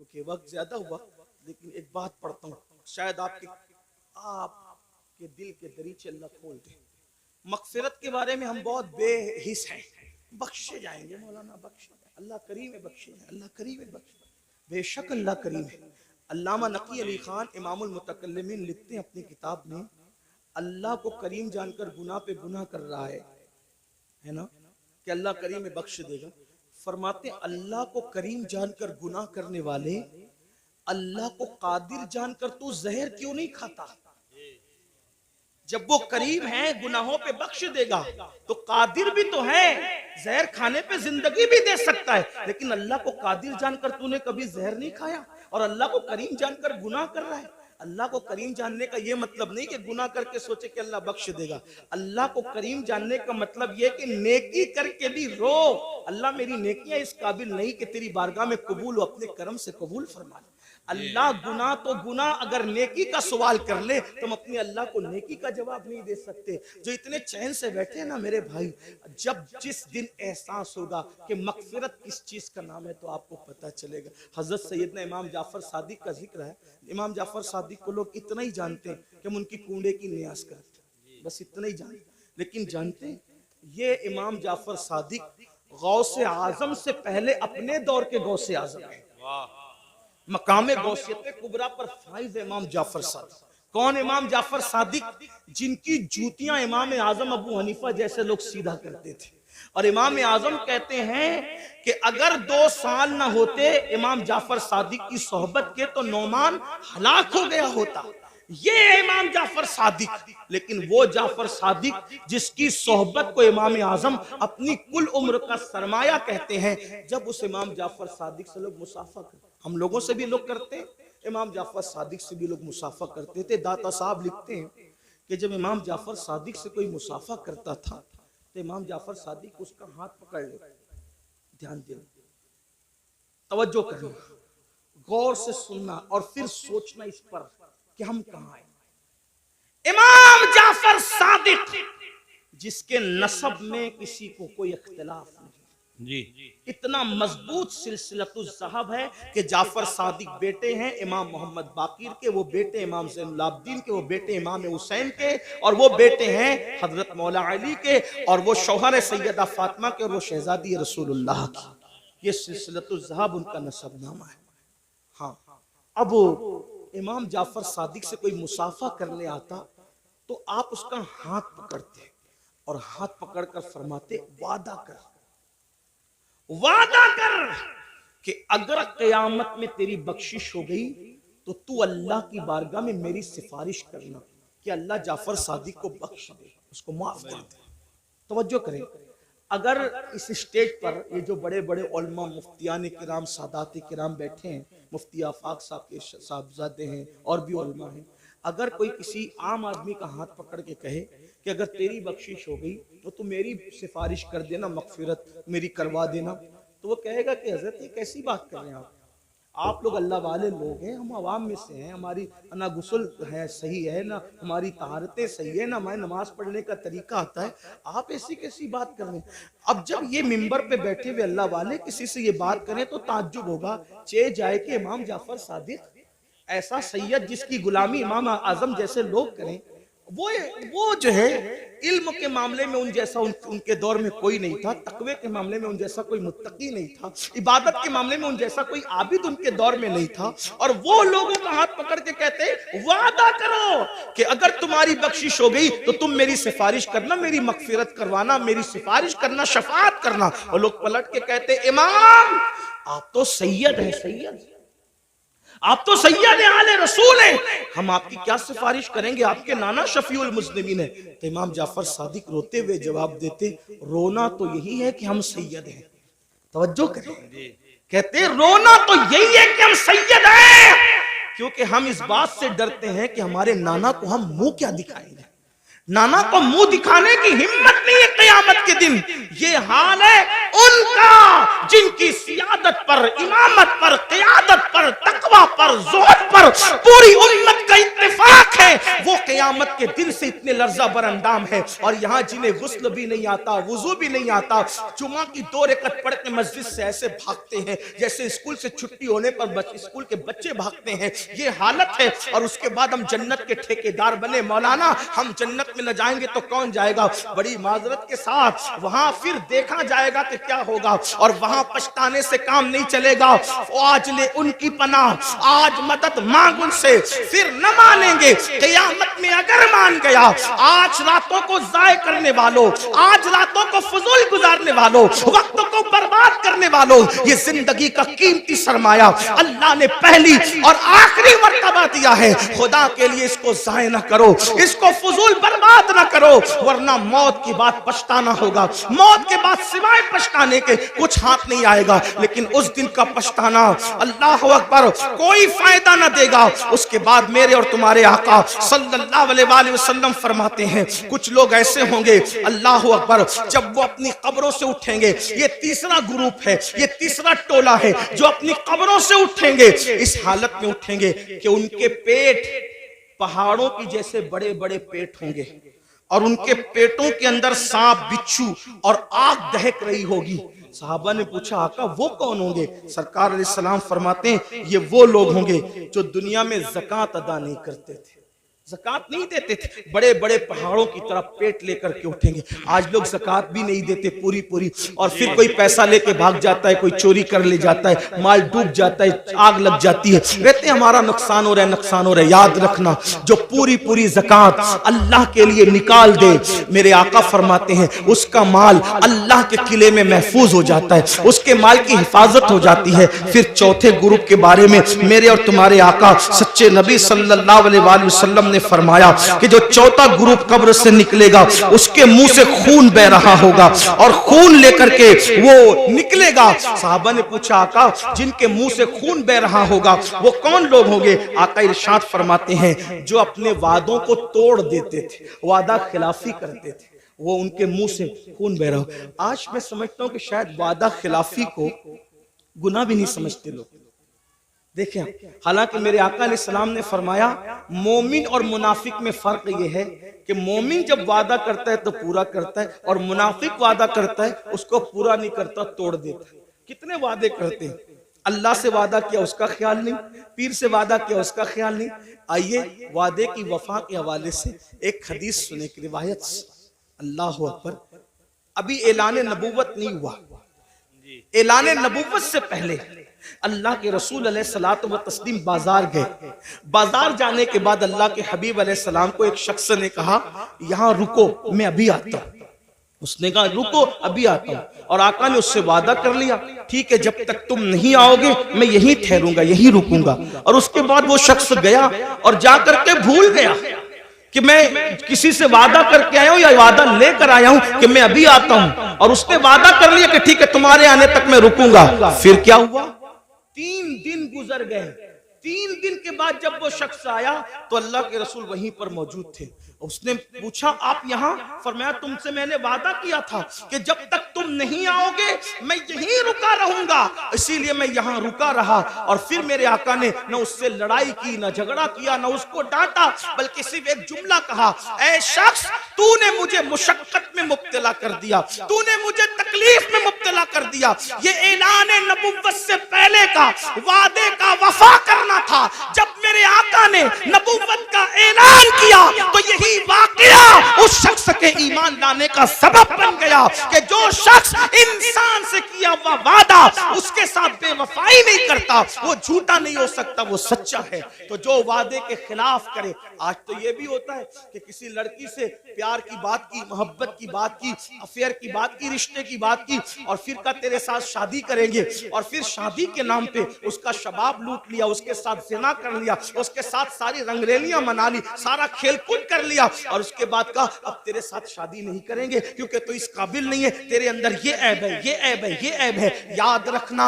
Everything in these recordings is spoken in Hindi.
क्योंकि वक्त ज्यादा हुआ, लेकिन एक बात पढ़ता हूँ, शायद आपके दिल के दरीचे अल्लाह खोल दे। मगफिरत के बारे में हम बहुत बेहिस हैं, बख्शे जाएंगे मौलाना, बख्शे, अल्लाह करीम है, बख्शे जाए, अल्लाह करीम है, बख्शे, बेशक अल्लाह करीम है। अल्लामा नकी अली खान इमामुल मुतकल्लिमीन लिखते हैं अपनी किताब में, अल्लाह को करीम जानकर गुनाह पे गुनाह कर रहा है ना, कि अल्लाह करीम है, बख्श देगा। फरमाते अल्लाह को करीम जानकर गुनाह करने वाले, अल्लाह को कादिर जानकर तू जहर क्यों नहीं खाता? जब वो करीम है, गुनाहों पे बख्श देगा, तो कादिर भी तो है, जहर खाने पे जिंदगी भी दे सकता है। लेकिन अल्लाह को कादिर जानकर तूने कभी जहर नहीं खाया, और अल्लाह को करीम जानकर गुनाह कर रहा है। अल्लाह को करीम जानने का ये मतलब नहीं कि गुनाह करके सोचे कि अल्लाह बख्श देगा। अल्लाह को करीम जानने का मतलब ये कि नेकी करके भी रो, अल्लाह मेरी नेकियां इस काबिल नहीं कि तेरी बारगाह में कबूल हो, अपने करम से कबूल फरमा ले। अल्लाह गुनाह तो गुनाह, अगर नेकी का सवाल कर ले तो हम अपने अल्लाह को नेकी का जवाब नहीं दे सकते। जो इतने चैन से बैठे हैं ना मेरे भाई, जब जिस दिन एहसास होगा कि मगफिरत किस चीज का नाम है तो आपको पता चलेगा। हजरत सैयदना इमाम जाफर सादिक का जिक्र है। इमाम जाफर सादिक को लोग इतना ही जानते हैं कि हम उनकी कूड़े की न्यास करते हैं, बस इतना ही जानते। लेकिन जानते हैं ये इमाम जाफर सादिक गौसे आजम से पहले अपने दौर के गौसे आजम है। मकामे गौसियत कुबरा पर फाइज इमाम जाफर सादिक। कौन इमाम जाफर सादिक? जिनकी जूतियां इमाम आजम अबू हनीफा जैसे लोग सीधा करते थे। और इमाम आजम कहते हैं कि अगर 2 साल ना होते इमाम जाफर सादिक की सोहबत के तो नौमान हलाक हो गया होता। ये इमाम जाफर सादिक। लेकिन वो जाफर सादिक जिसकी सोहबत को इमाम आजम अपनी कुल उम्र का सरमाया कहते हैं, जब उस इमाम जाफर सादिक से लोग मुसाफा करते, हम लोगों से भी लोग करते हैं, इमाम जाफर सादिक से भी लोग मुसाफा करते थे। दाता साहब लिखते हैं कि जब इमाम जाफर सादिक से कोई मुसाफा करता था तो इमाम जाफर सादिक उसका हाथ पकड़ लेते। ध्यान देना, तवज्जो करना, गौर से सुनना और फिर सोचना इस पर कि हम कहां हैं। इमाम जाफर सादिक जिसके नसब में किसी को कोई इख्तिलाफ नहीं जी, इतना मजबूत सिलसिलतुल ज़हब है कि जाफर सादिक बेटे हैं इमाम मोहम्मद बाकिर के, वो बेटे इमाम ज़ैनुल आबिदीन के, वो बेटे इमाम हुसैन के, और वो बेटे हैं हजरत मौला अली के, और वो शौहर सैयदा फातिमा के, और वो शहजादी रसूलुल्लाह की। ये सिलसिलतुल ज़हब उनका नसबनामा है। हाँ, अब इमाम जाफर सादिक से कोई मुसाफा करने आता तो आप उसका हाथ पकड़ते और हाथ पकड़कर फरमाते वादा कर, वादा कर कि अगर क़यामत में तेरी बख्शिश हो गई तो तू अल्लाह की बारगाह में मेरी सिफारिश करना कि अल्लाह जाफर सादिक को बख्श दे, उसको माफ कर दे। तवज्जो करें, अगर इस स्टेज पर ये जो बड़े बड़े उलमा, मुफ्तियान किराम, सादात किराम बैठे हैं, मुफ्ती आफाक साहब के साहबजादे हैं और भी उलमा हैं, अगर कोई किसी आम आदमी का हाथ पकड़ के कहे कि अगर तेरी बख्शिश हो गई तो तू मेरी सिफारिश कर देना, मगफिरत मेरी करवा देना, तो वो कहेगा कि हजरत ये कैसी बात कर रहे हैं आप लोग अल्लाह वाले लोग हैं, हम आवाम में से हैं, हमारी ना गुस्ल है सही है, ना हमारी तहारतें सही है, ना हमारे नमाज पढ़ने का तरीका आता है, आप ऐसी कैसी बात कर रहे हैं। अब जब ये मिंबर पे बैठे हुए अल्लाह वाले किसी से ये बात करें तो ताज्जुब होगा, चे जाए कि इमाम जाफर सादिक ऐसा सैयद जिसकी गुलामी इमाम आजम जैसे लोग करें, वो जो है इल्म के मामले में उन जैसा उनके दौर में कोई नहीं था, तकवे के मामले में उन जैसा कोई मुत्तकी नहीं था, इबादत के मामले में उन जैसा कोई आबिद उनके दौर में नहीं था, और वो लोगों का हाथ पकड़ के कहते वादा करो कि अगर तुम्हारी बख्शिश हो गई तो तुम मेरी सिफारिश करना, मेरी मगफिरत करवाना, मेरी सिफारिश करना, शफाअत करना। और लोग पलट के कहते इमाम आप तो सैयद हैं, सैयद आप तो सैयद आले रसूल हैं, हम आपकी क्या सिफारिश करेंगे, आपके नाना शफीउल मुज़निबीन है। तो इमाम जाफर सादिक रोते हुए जवाब देते, रोना तो यही है कि हम सैयद हैं। तवज्जो करें, कहते रोना तो यही है कि हम सैयद हैं, क्योंकि हम इस बात से डरते हैं कि हमारे नाना को हम मुंह क्या दिखाएंगे, नाना को मुंह दिखाने की हिम्मत नहीं है क़यामत के दिन। ये हाल है उनका जिनकी सियादत पर, इमामत पर, क़यादत पर, तकवा पर, ज़ुहद पर पूरी उम्मत का इत्तेफाक है। वो क़यामत के दिन से इतने लर्जा बरअंदाम है। और यहाँ जिन्हें गुस्ल भी नहीं आता, वुजू भी नहीं आता, जुमा की 2 रकअत पढ़ के मस्जिद से ऐसे भागते हैं जैसे स्कूल से छुट्टी होने पर स्कूल के बच्चे भागते हैं, ये हालत है। और उसके बाद हम जन्नत के ठेकेदार बने। मौलाना हम जन्नत में न जाएंगे तो कौन जाएगा? बड़ी माजरत के साथ वहां फिर देखा जाएगा कि क्या होगा। और वहां पछताने से काम नहीं चलेगा। आज ले उनकी पनाह, आज मदद मांग उनसे, फिर न मानेंगे। क़यामत में अगर मान गया, आज रातों को जाय करने वालों, आज रातों को फजूल गुजारने वालों, वक्त को बर्बाद करने वालों, ये जिंदगी का कीमती सरमाया अल्लाह ने पहली और आखिरी मर्तबा दिया है। खुदा के लिए इसको जाय न करो, इसको फजूल बर्बाद न करो, वरना मौत की बात पछताना होगा। मौत के बाद सिवाय पछताने के कुछ हाथ नहीं आएगा। लेकिन उस दिन का पछताना, अल्लाह अकबर, कोई फायदा न देगा। उसके बाद मेरे और तुम्हारे आका सल्लल्लाहु अलैहि वसल्लम फरमाते हैं, कुछ लोग ऐसे होंगे, अल्लाह अकबर, जब वो अपनी कब्रों से उठेंगे, ये तीसरा ग्रुप है, ये तीसरा टोला है जो अपनी कब्रों से उठेंगे। इस हालत में उठेंगे कि उनके पेट पहाड़ों की जैसे बड़े बड़े पेट होंगे और उनके पेटों के अंदर सांप, बिच्छू और आग दहक रही होगी। साहबा ने पूछा, आका वो कौन होंगे? सरकार अलैहिस्सलाम फरमाते हैं, ये वो लोग होंगे जो दुनिया में ज़कात अदा नहीं करते थे, ज़कात नहीं देते थे। बड़े बड़े पहाड़ों की तरफ पेट लेकर के उठेंगे। आज लोग ज़कात भी नहीं देते पूरी पूरी, और फिर कोई पैसा लेके भाग जाता है, कोई चोरी कर ले जाता है, माल डूब जाता है, आग लग जाती है, कहते हैं हमारा नुकसान हो रहा है, नुकसान हो रहा है। याद रखना, जो पूरी पूरी ज़कात अल्लाह के लिए निकाल दे, मेरे आका फरमाते हैं उसका माल अल्लाह के किले में महफूज हो जाता है, उसके माल की हिफाजत हो जाती है। फिर चौथे ग्रुप के बारे में मेरे और तुम्हारे आका सच्चे नबी सल्लल्लाहु अलैहि वसल्लम ने फरमाया कि जो चौथा ग्रुप कब्र से निकलेगा उसके मुंह से खून बह रहा होगा और खून लेकर के वो निकलेगा। साहबा ने पूछा, आका जिनके मुंह से खून बह रहा होगा वो कौन लोग होंगे? आका इरशाद फरमाते हैं, जो अपने वादों को तोड़ देते थे, वादा खिलाफी करते थे, वो उनके मुंह से खून बह रहा हो। आज मैं समझता हूं कि शायद वादा खिलाफी को गुनाह भी नहीं समझते लोग। देखें, हालांकि मेरे आका अलैहिस्सलाम ने फरमाया, मोमिन और मुनाफिक में फर्क ये है कि मोमिन जब वादा करता है तो पूरा करता है, और मुनाफिक वादा करता है उसको पूरा नहीं करता, तोड़ देता है। कितने वादे करते हैं, अल्लाह से वादा किया उसका ख्याल नहीं, पीर से वादा किया उसका ख्याल नहीं। आइए वादे की वफा के हवाले से एक हदीस सुने की रिवायत। अल्लाह अकबर, अभी ऐलान नबूवत नहीं हुआ, ऐलान नबूवत से पहले अल्लाह के रसूल अलैहिस्सलातु व तस्लीम बाजार गए। बाजार जाने के बाद अल्लाह के हबीब अलैहिस्सलाम को एक शख्स ने कहा, यहाँ रुको, मैं अभी आता हूँ। उसने कहा, रुको, अभी आता हूँ। और आका ने उससे वादा कर लिया, ठीक है, जब तक तुम नहीं आओगे मैं यहीं ठहरूंगा, यहीं रुकूंगा। और उसके बाद वो शख्स गया और जाकर के भूल गया कि मैं किसी से वादा करके आया हूं या वादा लेकर आया हूं कि मैं अभी आता हूं। और उसने वादा कर लिया कि ठीक है, तुम्हारे आने तक मैं रुकूंगा। फिर क्या हुआ? 3 दिन गुजर गए। 3 दिन के बाद जब वो शख्स आया तो अल्लाह के रसूल वहीं पर मौजूद थे। उसने पूछा, आप यहाँ? फरमाया, तुमसे मैंने वादा किया था कि जब तक तुम नहीं आओगे मैं यहीं रुका रहूंगा, इसीलिए मैं यहाँ रुका रहा। और फिर मेरे आका ने न उससे लड़ाई की, न झगड़ा किया, न उसको डांटा, बल्कि सिर्फ एक जुमला कहा, ऐ शख्स, तूने मुझे मुशक्कत में मुब्तला कर दिया, तूने मुझे तकलीफ में मुब्तला कर दिया। ये ऐलान नबुव्वत से पहले का वादे का वफा करना था। जब मेरे आका ने नबुव्वत का ऐलान किया तो यही वाकया उस शख्स के ईमान लाने का सबब बन गया कि जो शख्स इंसान से किया हुआ वादा उसके साथ बेवफाई नहीं करता, वो झूठा नहीं हो सकता, वो सच्चा है। तो जो वादे के खिलाफ करे, आज तो ये भी होता है कि किसी लड़की से प्यार की बात की, मोहब्बत की बात की, अफेयर की बात की, रिश्ते की बात की, और फिर का तेरे साथ शादी करेंगे, और फिर शादी के नाम पे उसका शबाब लूट लिया, उसके साथ ज़िना कर लिया, उसके साथ सारी रंगरेलियां मना ली, सारा खेल कूद कर लिया, और उसके बाद का अब तेरे साथ शादी नहीं करेंगे क्योंकि तू इस काबिल नहीं है, तेरे अंदर ये ऐब है, ये ऐब है, ये ऐब है। याद रखना,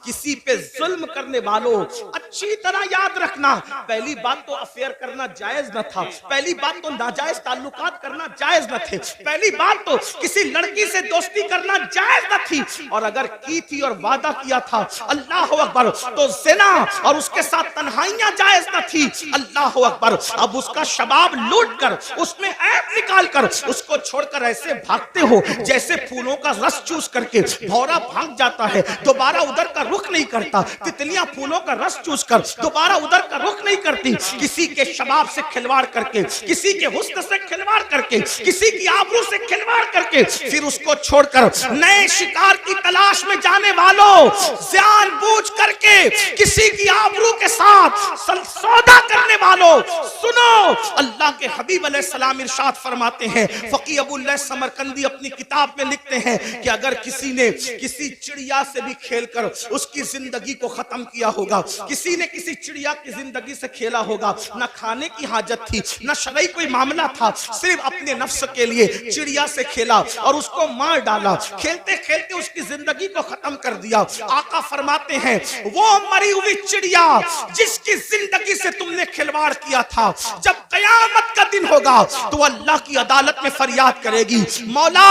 किसी पे जुल्म करने वालों, अच्छी तरह याद रखना, पहली बात तो अफेयर करना जायज न था, पहली बात तो नाजायज ताल्लुकात करना जायज न थे, पहली बात तो किसी लड़की से दोस्ती करना जायज न थी, और अगर की थी और वादा किया था अल्लाह अकबर तो ज़िना और उसके साथ तन्हाइयां जायज न थी। अल्लाह अकबर, अब उसका शबाब लूट कर उसमें ऐब निकाल कर उसको छोड़कर ऐसे भागते हो जैसे फूलों का रस चूस करके भौरा भाग जाता है, दोबारा उधर का रुख नहीं करता। तितलियां फूलों का रस चूस कर दोबारा उधर का रुख नहीं करती। किसी के शबाब से खिलवाड़ करके, किसी के हुस्न से खिलवाड़ करके, किसी की आबरू से खिलवाड़ करके फिर उसको छोड़कर नए शिकार की तलाश में जाने वालों, जानबूझ करके किसी की आबरू के साथ सौदा करने वालों, सुनो अल्लाह के हबीब अलैहिस्सलाम इरशाद फरमाते हैं, फकी अबुल्लाह समरकंदी अपनी किताब में लिखते हैं कि अगर किसी ने किसी चिड़िया से भी खेलकर उसकी जिंदगी को खत्म किया होगा, किसी ने किसी चिड़िया की जिंदगी से खेला होगा, न खाने की हाजत थी, न शरई कोई मामला था, सिर्फ अपने नफ्स के लिए चिड़िया से खेला और उसको मार डाला, खेलते खेलते उसकी जिंदगी को खत्म कर दिया। आका फरमाते हैं वो मरी हुई चिड़िया जिसकी जिंदगी से तुमने खिलवाड़ किया था, जब कयामत का दिन होगा तो अल्लाह की अदालत में फरियाद करेगी, मौला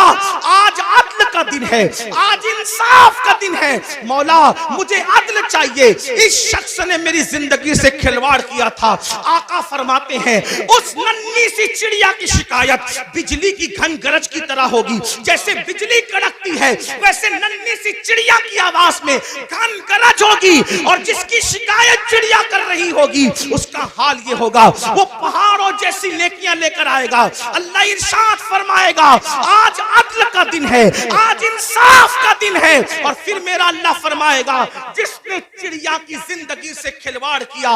आज अदल का दिन है, आज इंसाफ का दिन है, मौला मुझे अदल चाहिए, इस शख्स ने मेरी जिंदगी से खिलवाड़ किया था। आका फरमाते हैं उस नन्ही सी चिड़िया की शिकायत बिजली की घन गरज की तरह होगी, जैसे बिजली कड़कती है वैसे नन्ही सी चिड़िया की आवाज में घन गरज होगी, और जिसकी शिकायत चिड़िया कर रही होगी उसका हाल ये होगा, वो पहाड़ों जैसी नेकियां लेकर आएगा। अल्लाह इरशाद फरमाएगा आज अदल का दिन है, आज इंसाफ का दिन है, और फिर मेरा अल्लाह फरमाएगा जिसने चिड़िया की जिंदगी से खिलवाड़ किया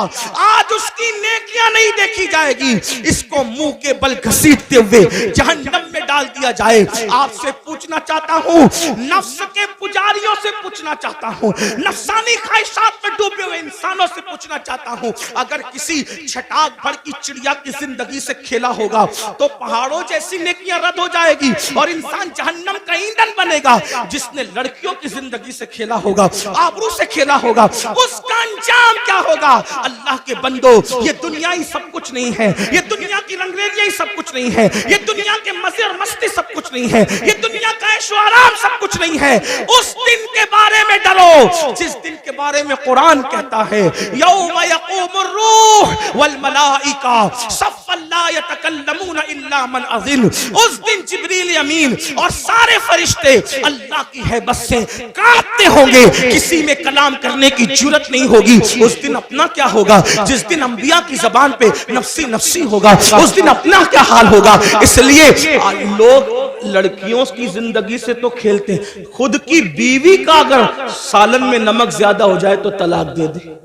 आज उसकी नेकियां नहीं देखी जाएगी, इसको मुंह के बल घसीटते हुए जहन्नम में डाल दिया जाए। आपसे पूछना चाहता हूं, नफ्स के पुजारियों से पूछना चाहता हूं, नफ्सानी ख्वाहिशात में डूबे हुए इंसानों से पूछना चाहता हूं, अगर किसी छटाक भर की चिड़िया की जिंदगी से खेला होगा तो पहाड़ों जैसी नेकियां रद्द हो जाएगी और इंसान जहन्नम का ईंधन बनेगा। जिसने लड़कियों की जिंदगी से खेला होगा, आबरू से खेला होगा, उसका अंजाम क्या होगा? अल्लाह के बंदो, ये दुनिया ही सब कुछ नहीं है, ये दुनिया की रंगरेलियां ही सब कुछ नहीं है, ये दुनिया के मजे और मस्ती सब कुछ नहीं है, ये दुनिया का ऐशो आराम सब कुछ नहीं है। उस दिन के बारे में डरो जिस दिन के बारे में कुरान कहता है यौम यक़ूमुर रूह वल मलाइका सफ़्फ़न ला यतकल्लमून इल्ला मन अज़िन। उस दिन जिब्रील अमीन और सारे फरिश्ते अल्लाह की हैबत से कांपते होंगे, किसी में कलाम करने की जुर्रत नहीं होगी। उस दिन अपना क्या होगा? जिस दिन अंबिया की जबान पे नफ्सी नफ्सी होगा, उस दिन अपना क्या हाल होगा? इसलिए लोग लड़कियों की जिंदगी से तो खेलते हैं, खुद की बीवी का अगर सालन में नमक ज्यादा हो जाए तो तलाक दे दे,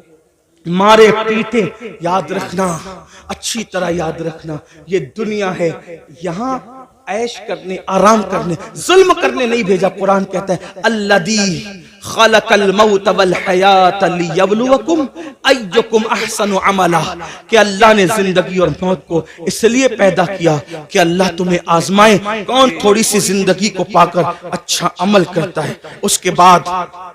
मारे पीटे। याद रखना, अच्छी तरह याद रखना, ये दुनिया है, यहाँ ऐश करने, आराम करने, जुल्म करने नहीं भेजा। कुरान कहता है अल्लज़ी खलकल मौत वल हयात लियब्लुवकुम अय्युकुम अहसनु अमला, कि अल्लाह ने जिंदगी और मौत को इसलिए पैदा किया कि अल्लाह तुम्हें आजमाए कौन थोड़ी सी जिंदगी को पाकर अच्छा अमल करता है। उसके बाद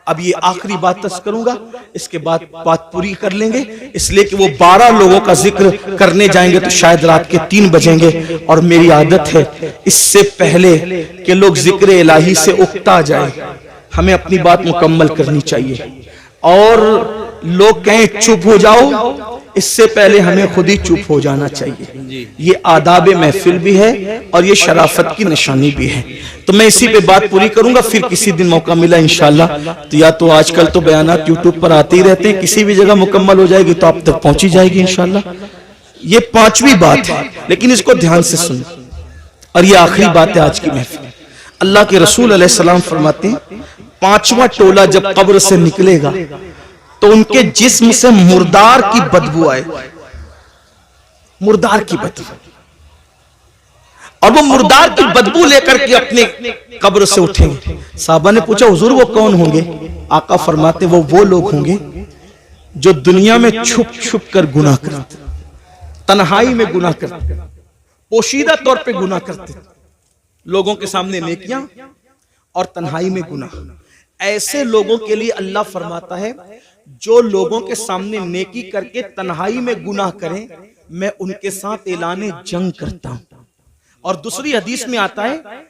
अब ये आखिरी बात तस करूंगा, इसके बाद बात पूरी कर लेंगे, इसलिए कि वो 12 लोगों का जिक्र करने जाएंगे तो शायद रात के 3 बजेंगे, और मेरी आदत है इससे पहले कि लोग जिक्र इलाही से उकता जाए, हमें अपनी बात मुकम्मल करनी चाहिए। और लोग कहें चुप हो जाओ, इससे पहले हमें खुद ही चुप हो जाना चाहिए। ये आदाब महफिल भी है और ये शराफत की निशानी भी है। तो मैं इसी पे बात पूरी करूंगा, फिर किसी दिन मौका मिला इंशाल्लाह तो, या तो आजकल तो बयानात यूट्यूब पर आते ही रहते हैं, किसी भी जगह मुकम्मल हो जाएगी तो आप तक पहुंची जाएगी इंशाल्लाह। ये 5वीं बात है, लेकिन इसको ध्यान से सुनो, और ये आखिरी बात है आज की महफिल। अल्लाह के रसूल अलैहिस्सलाम फरमाते हैं 5वां टोला जब कब्र से निकलेगा तो उनके जिस्म से मुर्दार की बदबू आए, मुर्दार की बदबू, और वो मुर्दार की बदबू लेकर के अपने कब्र से उठेंगे। साहबा ने पूछा हुजूर वो कौन होंगे? आका फरमाते वो लोग होंगे जो दुनिया में छुप छुप कर गुनाह करते, तन्हाई में गुनाह करते, पोशीदा तौर पे गुनाह करते, लोगों के सामने नेकियां और तन्हाई में गुनाह। ऐसे लोगों के लिए अल्लाह फरमाता है जो लोगों के सामने नेकी करके तन्हाई में गुनाह करें, मैं उनके साथ ऐलाने जंग करता हूं। और दूसरी हदीस में आता है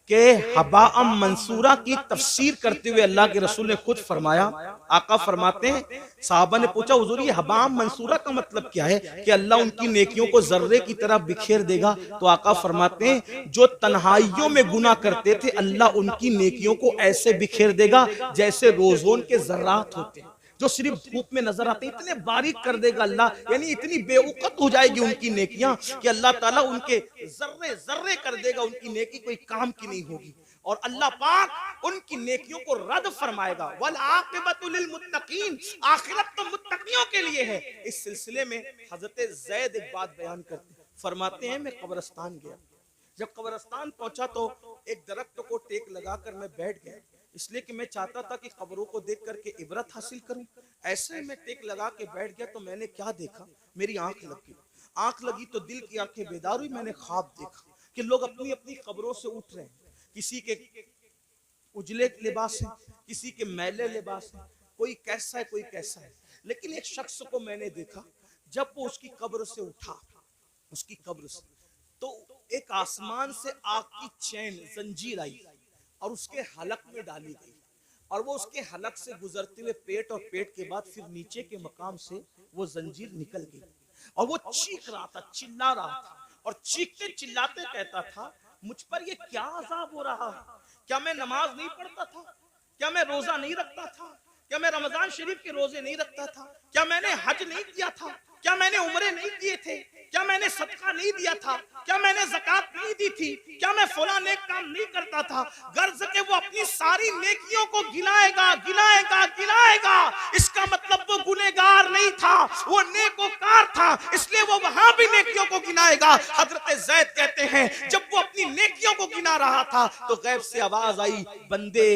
कि हबाअम मंसूरा की तफसीर करते हुए अल्लाह के रसूल ने खुद फरमाया, आका फरमाते हैं, साहबा ने पूछा हुजूर ये हबाअम मंसूरा का मतलब क्या है, कि अल्लाह उनकी नेकियों को जर्रे की तरह बिखेर देगा। तो आका फरमाते हैं जो तन्हाइयों में गुनाह करते थे अल्लाह उनकी नेकियों को ऐसे बिखेर देगा जैसे रोजोन के जर्रात होते हैं, जो सिर्फ धूप में नजर आते हैं, इतने बारीक कर देगा अल्लाह, यानी इतनी बेवकत हो जाएगी उनकी नेकियां कि अल्लाह ताला उनके जर्रे जर्रे कर देगा, उनकी नेकी कोई काम की नहीं होगी। और अल्लाह पाक उनकी नेकियों को रद्द फरमाएगा। वल आक़िबतु लिल मुत्तकीन, आखिरत तो मुत्तकियों के लिए है। इस सिलसिले में हजरत ज़ैद एक बात बयान करते हैं, फरमाते हैं मैं कब्रिस्तान गया, जब कब्रिस्तान पहुंचा तो एक दरख्त को टेक लगाकर मैं बैठ गया, इसलिए कि मैं चाहता था कि कब्रों को देख करके इबरत हासिल करूं। ऐसे ही मैं टेक लगा के बैठ गया तो मैंने क्या देखा, मेरी आंख लगी। आंख लगी तो दिल की आंखें बेदार हुई, मैंने ख्वाब देखा कि लोग अपनी अपनी कब्रों से उठ रहे हैं, किसी के उजले लिबास है, किसी के मैले लिबास है, कोई कैसा है कोई कैसा है। लेकिन एक शख्स को मैंने देखा, जब वो उसकी कब्र से उठा, उसकी कब्र से, तो एक आसमान से आग की चैन जंजीर आई और उसके हलक में डाली गई, और वो उसके हलक से गुजरते हुए पेट, और पेट के बाद फिर नीचे के मकाम से वो जंजीर निकल गई, और वो चीख रहा था, चिल्ला रहा था, और चीखते चिल्लाते कहता था मुझ पर ये क्या अजाब हो रहा है, क्या मैं नमाज नहीं पढ़ता था, क्या मैं रोजा नहीं रखता था, क्या मैं रमजान शरीफ के रोजे नहीं रखता था, क्या मैंने हज नहीं किया था, क्या मैंने उम्रे नहीं किए थे, क्या मैंने सदका नहीं दिया था, क्या मैंने ज़कात नहीं दी थी, क्या मैं फला नेक काम नहीं करता था। गर्ज के वो अपनी सारी नेकियों को गिनाएगा गिनाएगा गिनाएगा, इसका मतलब वो गुनहगार नहीं था, वो नेकोकार था, इसलिए वो वहां भी नेकियों को गिनाएगा। हजरत ज़ैद कहते हैं जब वो अपनी नेकियों को गिना रहा था तो गैब से आवाज आई, बंदे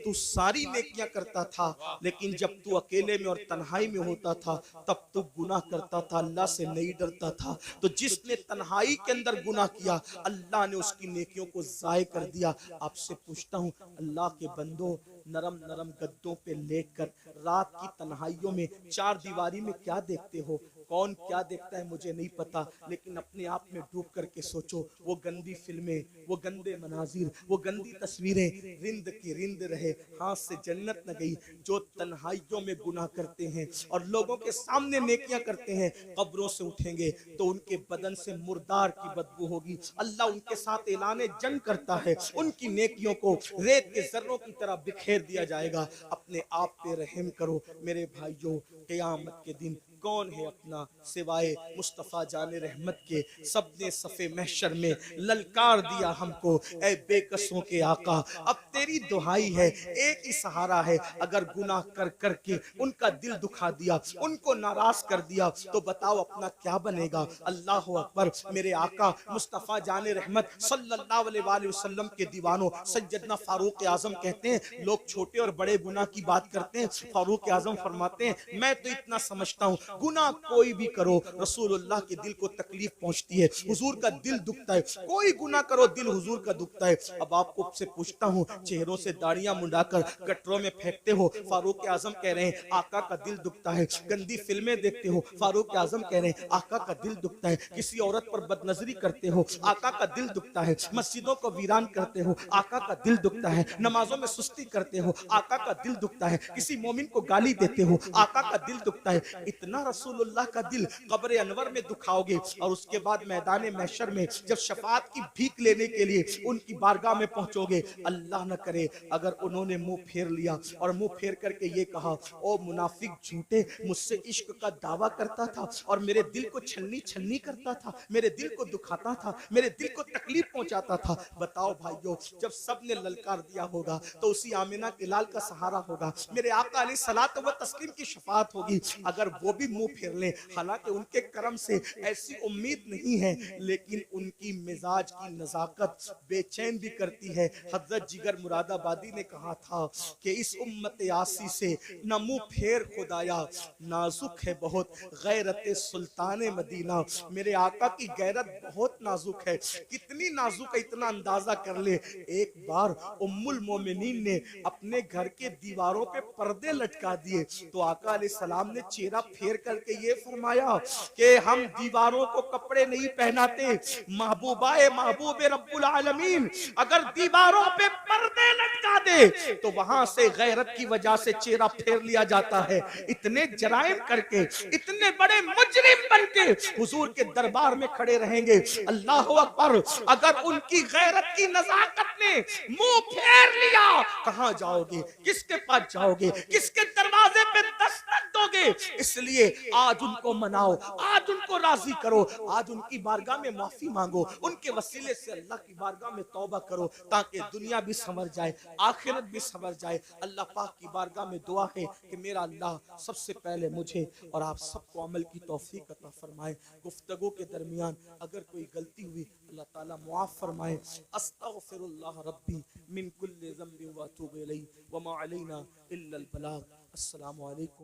तू सारी नेकियां करता था, लेकिन जब तू अकेले में और तन्हाई में होता था तब तू गुनाह करता था, अल्लाह से नहीं डरता था। तो जिसने तन्हाई के अंदर गुनाह किया अल्लाह ने उसकी नेकियों को जाय कर दिया। आपसे पूछता हूँ अल्लाह के बंदो, नरम नरम गद्दों पे लेटकर रात की तन्हाइयों में चार दीवारी में क्या देखते हो? कौन क्या देखता है मुझे नहीं पता, लेकिन अपने आप में डूब करके सोचो, वो गंदी फिल्में, वो गंदे मनाजिर, वो गंदी तस्वीरें रिंद की रिंद रहे, हाथ से जन्नत न गई। जो तन्हाइयों में गुनाह करते हैं और लोगों के सामने नेकियां करते हैं, कब्रों से उठेंगे तो उनके बदन से मुर्दार की बदबू होगी। अल्लाह उनके साथ ऐलाने जंग करता है, उनकी नेकियों को रेत के जर्रों की तरह बिखेर दिया जाएगा। अपने आप पे रहम करो मेरे भाइयों, क़यामत के दिन कौन है अपना सिवाय मुस्तफ़ा जाने रहमत के। सबने सफ़े महशर में ललकार दिया हमको, ऐ बेकसों के आका अब तेरी दुहाई है, एक ही सहारा है। अगर गुनाह कर कर के उनका दिल दुखा दिया, उनको नाराज कर दिया, तो बताओ अपना क्या बनेगा। अल्लाह अकबर। मेरे आका मुस्तफ़ा जाने रहमत सल्लल्लाहु अलैहि वसल्लम के दीवानों सैयदना फारूक आजम कहते हैं, लोग छोटे और बड़े गुनाह की बात करते हैं, फारूक आजम फरमाते हैं मैं तो इतना समझता हूँ गुनाह कोई भी करो रसूलुल्लाह के दिल को तकलीफ पहुंचती है, हुजूर का दिल दुखता है। कोई गुनाह करो दिल हुजूर का दुखता है। अब आपको से पूछता हूँ, चेहरों से दाढ़ियां मुंडाकर गटरों में फेंकते हो, फारूक आजम कह रहे हैं आका का दिल दुखता है। गंदी फिल्में देखते हो, फारूक आजम कह रहे हैं आका का दिल दुखता है। किसी औरत पर बदनजरी करते हो, आका का दिल दुखता है। मस्जिदों को वीरान करते हो, आका का दिल दुखता है। नमाजों में सुस्ती करते हो, आका का दिल दुखता है। किसी मोमिन को गाली देते हो, आका का दिल दुखता है। इतना रसूलुल्लाह का दिल कब्र अनवर में दुखाओगे, और उसके बाद मैदान महशर में जब शफाअत की भीख लेने के लिए उनकी बारगाह में पहुंचोगे, अल्लाह न करे अगर उन्होंने मुंह फेर लिया और मुंह फेर करके ये कहा, ओ मुनाफिक झूठे, मुझसे इश्क का दावा करता था और मेरे दिल को छलनी छलनी करता था, मेरे दिल को दुखाता था, मेरे दिल को तकलीफ पहुंचाता था। बताओ भाइयों, जब सबने ललकार दिया होगा तो उसी आमिना के लाल का सहारा होगा, मेरे आका अलैहिस्सलात व तस्लीम की शफाअत होगी। अगर वो भी मुंह फेर लें, हालांकि उनके करम से ऐसी उम्मीद नहीं है, लेकिन उनकी मिजाज की नजाकत बेचैन भी करती है। हजरत जिगर मुरादाबादी ने कहा था कि इस उम्मत यासी से न मुंह फेर खुदाया, नाजुक है बहुत गैरत सुल्तान मदीना। मेरे आका की गैरत बहुत नाजुक है। कितनी नाजुक है इतना अंदाजा कर ले। एक बार उम्मुल मोमिनीन ने अपने घर के दीवारों पे पर्दे लटका दिए तो आका अलैहिस्सलाम ने चेहरा फेर करके ये फरमाया कि हम दीवारों को कपड़े नहीं पहनाते, महबूबाए महबूब रब्बुल आलमीन अगर दीवारों पे पर्दे लटका दे तो वहां से गैरत की वजह से चेहरा फेर लिया जाता है। इतने जराइम करके, इतने बड़े मुजरिम बनके हुजूर के दरबार में खड़े रहेंगे, अल्लाह अकबर। अगर उनकी गैरत की नजाकत ने मुंह फेर लिया, कहां जाओगे, किसके पास जाओगे, किसके दरवाजे पे दस्तक दोगे? इसलिए आज उनको मनाओ, आज उनको राजी करो, आज उनकी बारगाह में माफी मांगो, उनके वसीले से अल्लाह की बारगाह में तौबा करो ताकि दुनिया भी संवर जाए, आखिरत भी संवर जाए। अल्लाह पाक की बारगाह में दुआ है कि मेरा अल्लाह सबसे पहले मुझे और आप सबको अमल की तौफीक अता फरमाए। गुफ्तगू के दरमियान अगर कोई गलती हुई अल्लाह ताला मुआफ फरमाए। अस्तगफिरुल्लाह रब्बी मिन कुल्ली ज़ंबिन व अतूबु इलैहि व मा अलैना इल्लल बलाग। अस्सलामु अलैकुम।